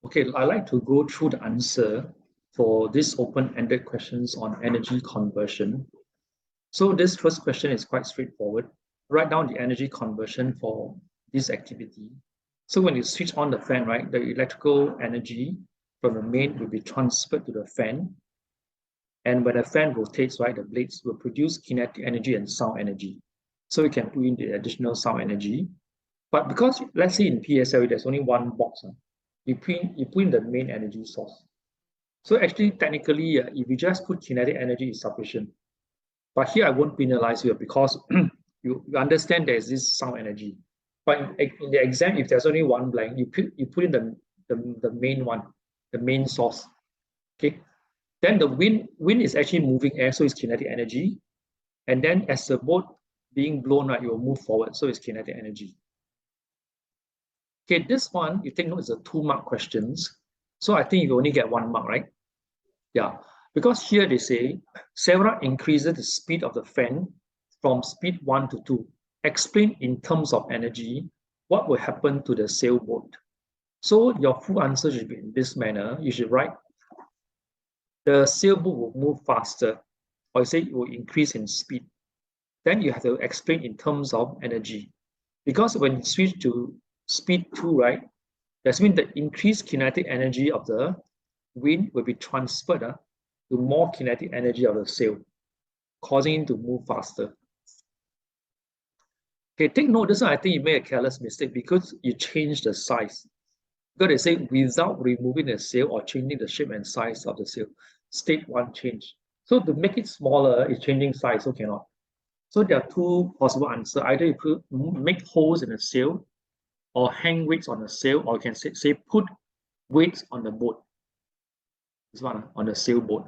Okay, I like to go through the answer for these open-ended questions on energy conversion. So this first question is quite straightforward. Write down the energy conversion for this activity. So when you switch on the fan, right, the electrical energy from the main will be transferred to the fan. And when the fan rotates, right, the blades will produce kinetic energy and sound energy. So you can put in the additional sound energy. But because, let's say in PSLE, there's only one box, you put in the main energy source. So actually, technically, if you just put kinetic energy is sufficient. But here I won't penalize you because you understand there's this sound energy. But in the exam, if there's only one blank, you put in the main one, the main source. Okay. Then the wind is actually moving air, so it's kinetic energy. And then as the boat being blown, right, it will move forward, so it's kinetic energy. Okay, this one, you take note, is a 2-mark questions. So I think you only get 1 mark, right? Yeah, because here they say, Sarah increases the speed of the fan from speed 1 to 2. Explain in terms of energy, what will happen to the sailboat? So your full answer should be in this manner. You should write, the sailboat will move faster, or you say it will increase in speed. Then you have to explain in terms of energy. Because when you switch to speed 2, right, that means the increased kinetic energy of the wind will be transferred to more kinetic energy of the sail, causing it to move faster. Okay, take note, this one I think you made a careless mistake because you changed the size. Because they say without removing the sail or changing the shape and size of the sail, state 1 change. So to make it smaller, it's changing size, so cannot. So there are 2 possible answers. Either you make holes in the sail, or hang weights on the sail, or you can say put weights on the boat. This one, on the sailboat.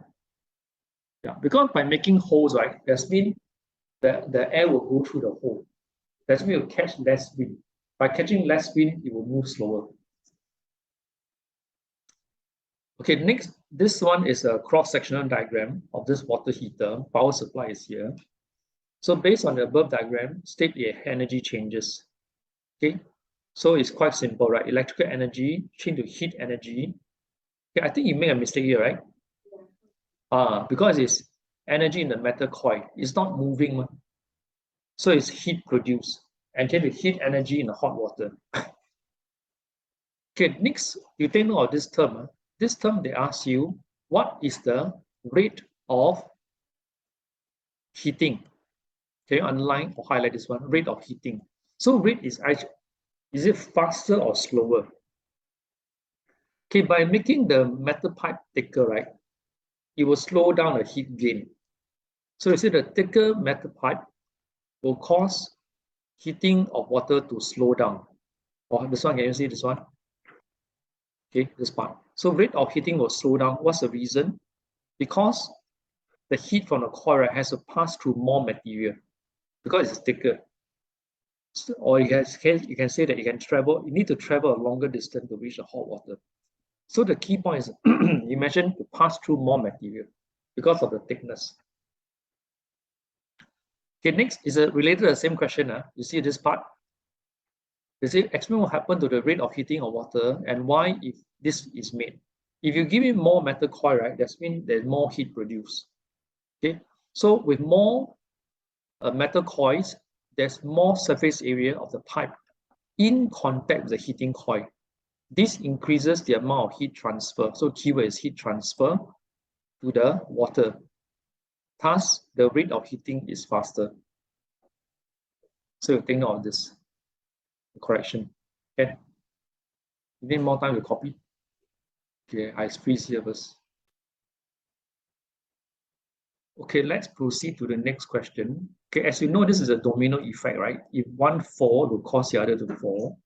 Yeah, because by making holes, right, that means the air will go through the hole. That means you'll catch less wind. By catching less wind, it will move slower. Okay, next, this one is a cross-sectional diagram of this water heater. Power supply is here. So based on the above diagram, state the energy changes. Okay, so it's quite simple, right? Electrical energy change to heat energy. Okay, I think you made a mistake here, right? Because it's energy in the metal coil. It's not moving. So it's heat produced and change to heat energy in the hot water. Okay, next, you take note of this term. This term, they ask you, what is the rate of heating? Can you underline or highlight this one? Rate of heating. So rate is actually, is it faster or slower? Okay, by making the metal pipe thicker, right, it will slow down the heat gain. So you see the thicker metal pipe will cause heating of water to slow down. Or this one, can you see this one? Okay, this part. So rate of heating will slow down. What's the reason? Because the heat from the coil, right, has to pass through more material because it's thicker. So, or you can say that you need to travel a longer distance to reach the hot water. So the key point is you mentioned to pass through more material because of the thickness. Okay, next is related to the same question. You see this part? They say explain what happened to the rate of heating of water and why if this is made. If you give it more metal coil, right, that means there's more heat produced. Okay, so with more metal coils, there's more surface area of the pipe in contact with the heating coil. This increases the amount of heat transfer. So keyword is heat transfer to the water. Thus, the rate of heating is faster. So you think of this correction. Okay. You need more time to copy. Okay, I freeze here first. Okay, let's proceed to the next question. Okay, as you know, this is a domino effect, right? If one fall, it will cause the other to fall.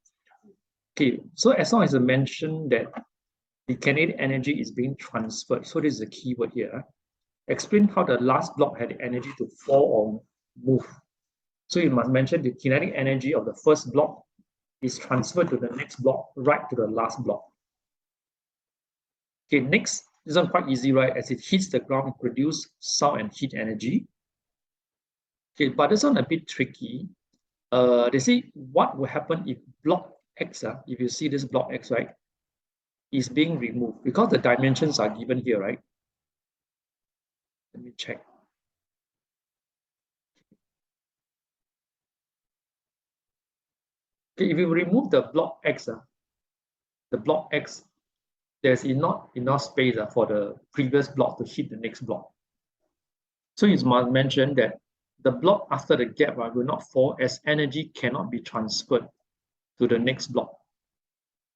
Okay, so as long as I mention that the kinetic energy is being transferred, so this is the keyword here. Explain how the last block had the energy to fall or move. So you must mention the kinetic energy of the first block is transferred to the next block, right to the last block. Okay, next, this one quite easy, right? As it hits the ground, it produces sound and heat energy. Okay, but this one a bit tricky. They say what will happen if block X, if you see this block X, right, is being removed because the dimensions are given here, right? Let me check. Okay, if you remove the block X, there's not enough space for the previous block to hit the next block. So you must mention that the block after the gap will not fall as energy cannot be transferred to the next block.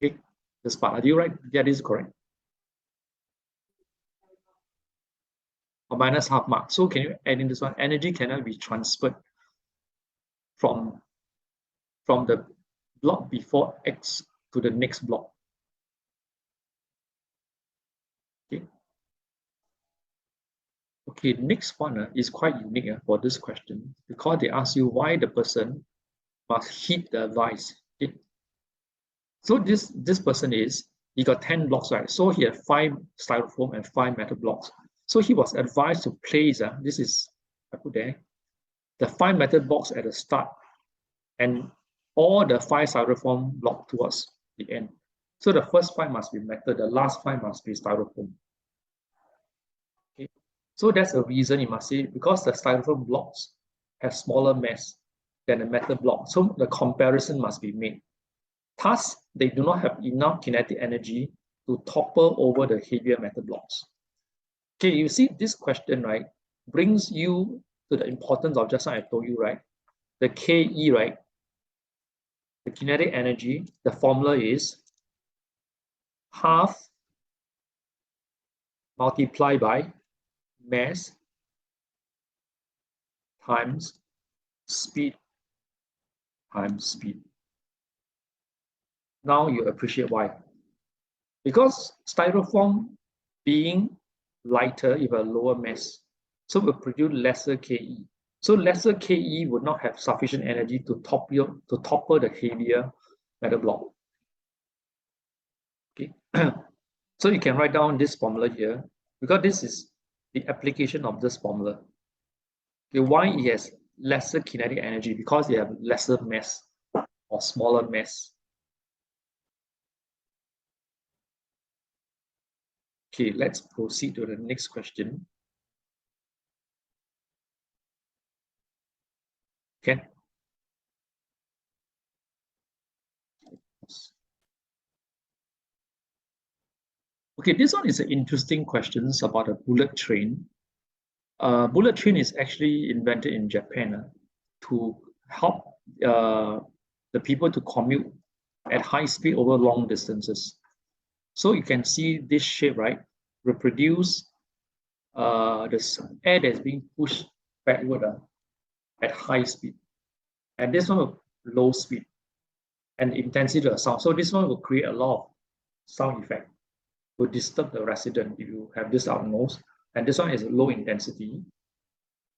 Okay, this part, are you right? Yeah, this is correct. Or minus half mark. So can you add in this one? Energy cannot be transferred from the block before X to the next block. Okay. Okay, next one is quite unique for this question because they ask you why the person must hit the vice. Okay. So this person he got 10 blocks, right? So he had 5 styrofoam and 5 metal blocks. So he was advised to place, this is, I put there, the 5 metal blocks at the start and all the 5 styrofoam block towards the end. So the first 5 must be metal, the last 5 must be styrofoam. Okay. So that's a reason you must say, because the styrofoam blocks have smaller mass than the metal block. So the comparison must be made. Thus, they do not have enough kinetic energy to topple over the heavier metal blocks. Okay, you see this question, right, brings you to the importance of just like I told you, right? The Ke, right? The kinetic energy, the formula is half multiplied by mass times speed times speed. Now you appreciate why. Because styrofoam being lighter, you have a lower mass, so it will produce lesser Ke. So lesser Ke would not have sufficient energy to topple the heavier metal block. Okay, so you can write down this formula here because this is the application of this formula. Okay, why it has lesser kinetic energy? Because they have lesser mass or smaller mass. Okay, let's proceed to the next question. Okay. Okay, this one is an interesting question about a bullet train. Bullet train is actually invented in Japan to help the people to commute at high speed over long distances. So you can see this shape, right, reproduce the air that's being pushed backward at high speed. And this one will low speed and intensity of the sound. So this one will create a lot of sound effect, will disturb the resident if you have this out nose. And this one is low intensity.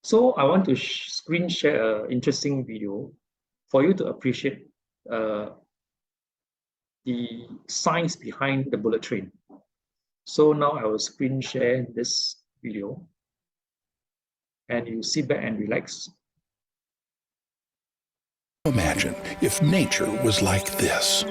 So I want to screen share an interesting video for you to appreciate the science behind the bullet train. So now I will screen share this video and you sit back and relax. Imagine if nature was like this.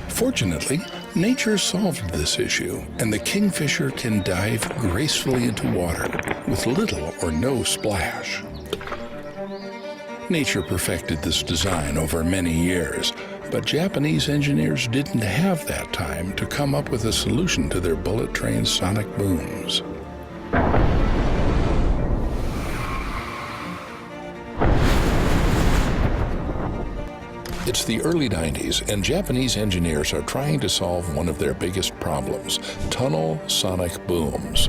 Fortunately, nature solved this issue, and the kingfisher can dive gracefully into water with little or no splash. Nature perfected this design over many years, but Japanese engineers didn't have that time to come up with a solution to their bullet train's sonic booms. It's the early 90s, and Japanese engineers are trying to solve one of their biggest problems: tunnel sonic booms.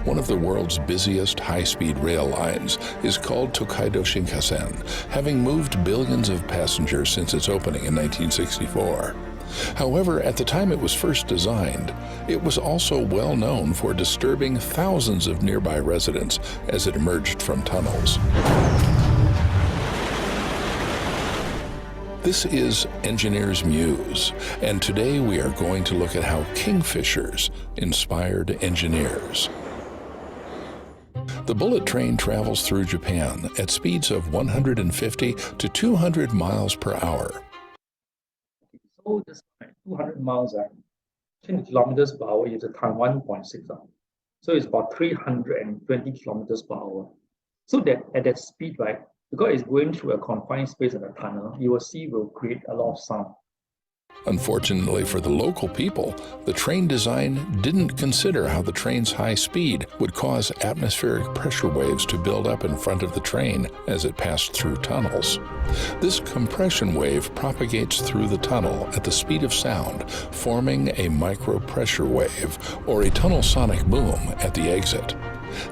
One of the world's busiest high-speed rail lines is called Tokaido Shinkansen, having moved billions of passengers since its opening in 1964. However, at the time it was first designed, it was also well known for disturbing thousands of nearby residents as it emerged from tunnels. This is Engineers Muse, and today we are going to look at how kingfishers inspired engineers. The bullet train travels through Japan at speeds of 150 to 200 miles per hour. So this 200 miles, 10 kilometers per hour is a time 1.6. So it's about 320 kilometers per hour. So that at that speed, right, because it's going through a confined space in a tunnel, you will see will create a lot of sound. Unfortunately for the local people, the train design didn't consider how the train's high speed would cause atmospheric pressure waves to build up in front of the train as it passed through tunnels. This compression wave propagates through the tunnel at the speed of sound, forming a micro-pressure wave or a tunnel sonic boom at the exit.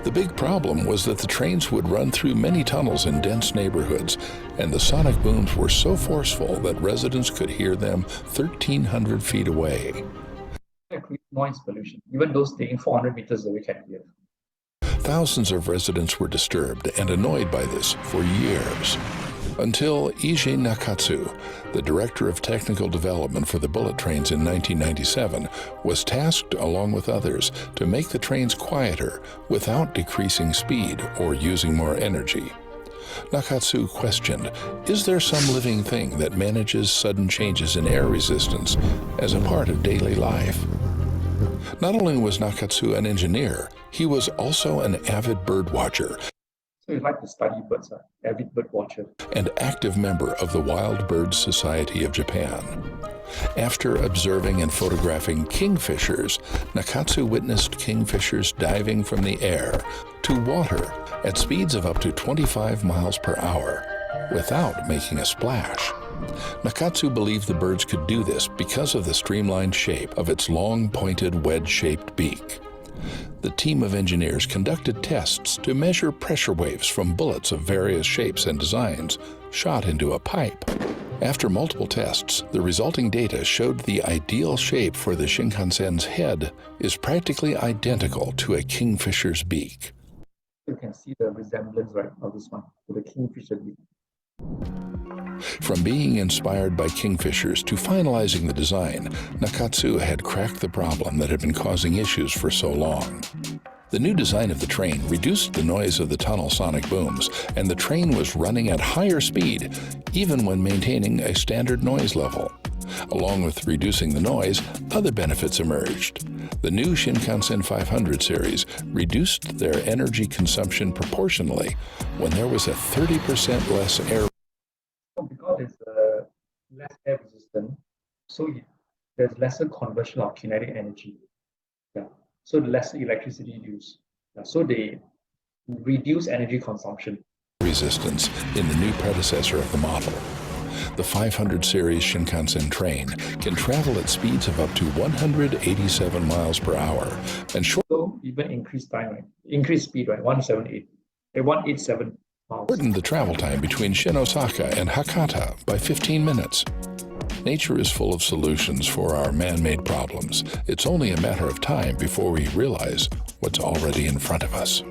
The big problem was that the trains would run through many tunnels in dense neighborhoods, and the sonic booms were so forceful that residents could hear them 1,300 feet away. Noise pollution, even those staying 400 meters away can hear. Thousands of residents were disturbed and annoyed by this for years, until Eiji Nakatsu, the director of technical development for the bullet trains in 1997, was tasked, along with others, to make the trains quieter without decreasing speed or using more energy. Nakatsu questioned, is there some living thing that manages sudden changes in air resistance as a part of daily life? Not only was Nakatsu an engineer, he was also an avid bird watcher. So you like to study birds, avid bird watcher. And active member of the Wild Bird Society of Japan. After observing and photographing kingfishers, Nakatsu witnessed kingfishers diving from the air to water at speeds of up to 25 miles per hour without making a splash. Nakatsu believed the birds could do this because of the streamlined shape of its long, pointed, wedge-shaped beak. The team of engineers conducted tests to measure pressure waves from bullets of various shapes and designs shot into a pipe. After multiple tests, the resulting data showed the ideal shape for the Shinkansen's head is practically identical to a kingfisher's beak. You can see the resemblance, right, of this one to the kingfisher beak. From being inspired by kingfishers to finalizing the design, Nakatsu had cracked the problem that had been causing issues for so long. The new design of the train reduced the noise of the tunnel sonic booms, and the train was running at higher speed, even when maintaining a standard noise level. Along with reducing the noise, other benefits emerged. The new Shinkansen 500 series reduced their energy consumption proportionally when there was a 30% less air. Because there's less air resistance, so there's lesser conversion of kinetic energy. Yeah. So less electricity use. Yeah. So they reduce energy consumption. Resistance in the new predecessor of the model. The 500 series Shinkansen train can travel at speeds of up to 187 miles per hour and so even increased time, right? Increased speed, right? 187 miles. Shortened the travel time between Shinosaka and Hakata by 15 minutes. Nature is full of solutions for our man-made problems. It's only a matter of time before we realize what's already in front of us.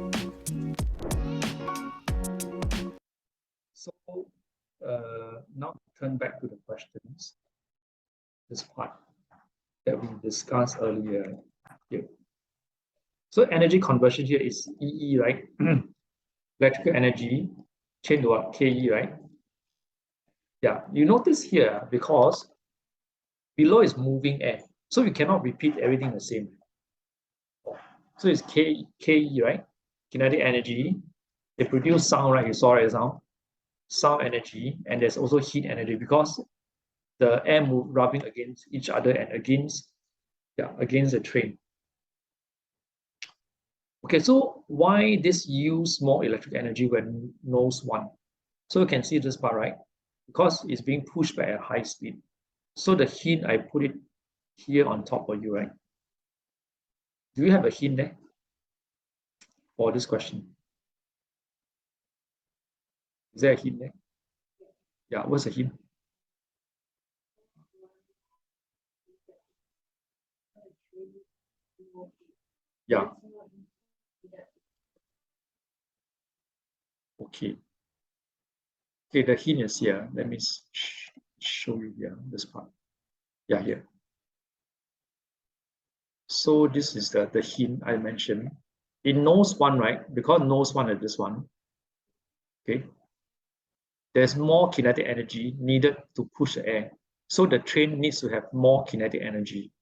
So now turn back to the questions. This part that we discussed earlier here. So energy conversion here is EE, right? Electrical energy change to what? KE, right? Yeah, you notice here because below is moving air, so you cannot repeat everything the same. So it's KE, right? Kinetic energy. They produce sound, right? You saw it sound energy, and there's also heat energy because the air rubbing against each other and against the train. Okay, so why this use more electric energy when nose one? So you can see this part, right? Because it's being pushed by a high speed. So the hint, I put it here on top for you, right? Do you have a hint there for this question? Is there a hint there? Yeah, what's the hint? Yeah. Okay. Okay, the hint is here. Let me show you here, this part. Yeah, here. So this is the hint I mentioned. In nose one, right? Because nose one is this one. Okay. There's more kinetic energy needed to push the air. So the train needs to have more kinetic energy.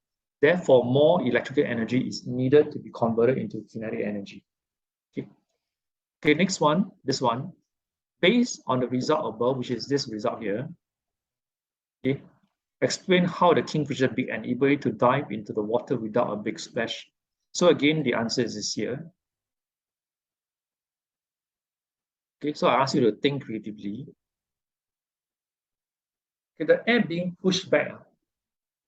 Therefore, more electrical energy is needed to be converted into kinetic energy. Okay, okay, next one, this one. Based on the result above, which is this result here, okay, explain how the kingfisher beak enabled it to dive into the water without a big splash. So again, the answer is this here. Okay, so I ask you to think creatively. Okay, the air being pushed back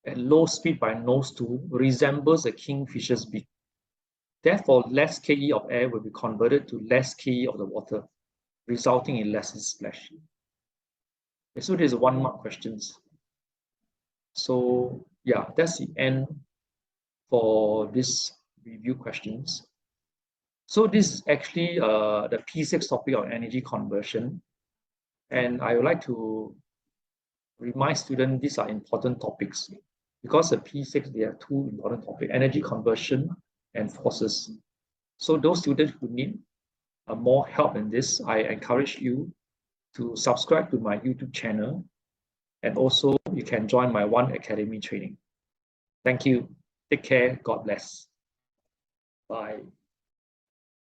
at low speed by nose 2 resembles a kingfisher's beak. Therefore, less KE of air will be converted to less KE of the water, resulting in less splash. Okay, so there's 1 mark questions. So yeah, that's the end for this review questions. So this is actually the P6 topic on energy conversion. And I would like to remind students these are important topics because the P6, they have 2 important topics, energy conversion and forces. So those students who need more help in this, I encourage you to subscribe to my YouTube channel, and also you can join my One Academy training. Thank you. Take care. God bless. Bye.